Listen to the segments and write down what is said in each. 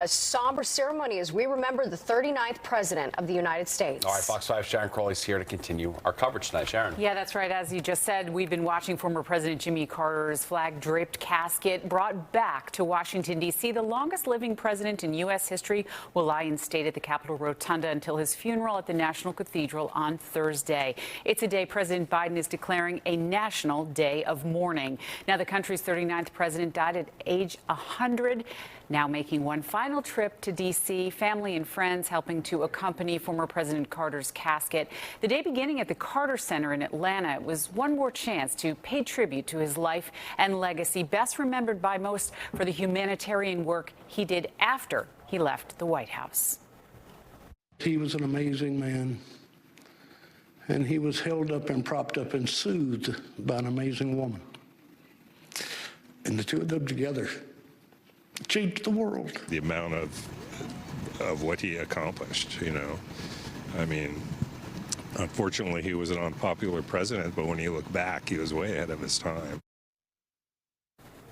A somber ceremony as we remember the 39th president of the United States. All right, Fox 5 Sharon Crowley's here to continue our coverage tonight. Sharon. Yeah, that's right. As you just said, we've been watching former President Jimmy Carter's flag-draped casket brought back to Washington, D.C. The longest living president in U.S. history will lie in state at the Capitol Rotunda until his funeral at the National Cathedral on Thursday. It's a day President Biden is declaring a national day of mourning. Now, the country's 39th president died at age 100. Now making one final trip to D.C., family and friends helping to accompany former President Carter's casket. The day beginning at the Carter Center in Atlanta, it was one more chance to pay tribute to his life and legacy, best remembered by most for the humanitarian work he did after he left the White House. He was an amazing man, and he was held up and propped up and soothed by an amazing woman. And the two of them together changed the world. The amount of what he accomplished, you know. I mean, unfortunately, he was an unpopular president, but when you look back, he was way ahead of his time.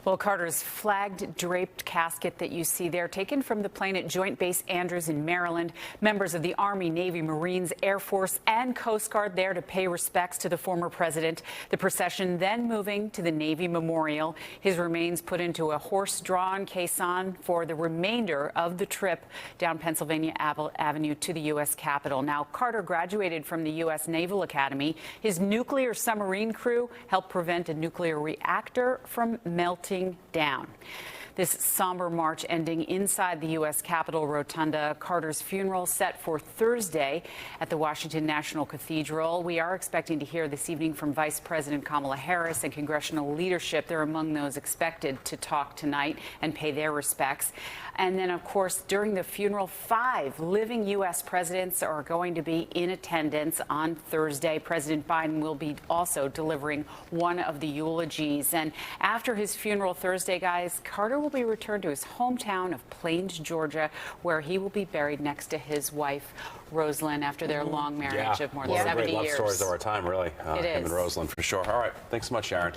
Well, Carter's flag-draped casket that you see there, taken from the plane at Joint Base Andrews in Maryland. Members of the Army, Navy, Marines, Air Force, and Coast Guard there to pay respects to the former president. The procession then moving to the Navy Memorial. His remains put into a horse-drawn caisson for the remainder of the trip down Pennsylvania Avenue to the U.S. Capitol. Now, Carter graduated from the U.S. Naval Academy. His nuclear submarine crew helped prevent a nuclear reactor from melting down. This somber march ending inside the U.S. Capitol Rotunda. Carter's funeral set for Thursday at the Washington National Cathedral. We are expecting to hear this evening from Vice President Kamala Harris and congressional leadership. They're among those expected to talk tonight and pay their respects. And then, of course, during the funeral, 5 living U.S. presidents are going to be in attendance on Thursday. President Biden will be also delivering one of the eulogies. And after his funeral Thursday, guys, Carter will be returned to his hometown of Plains, Georgia, where he will be buried next to his wife, Rosalind, after their long marriage of more than 70 years. One of the great love stories of our time, really. Him and Rosalind, for sure. All right. Thanks so much, Sharon.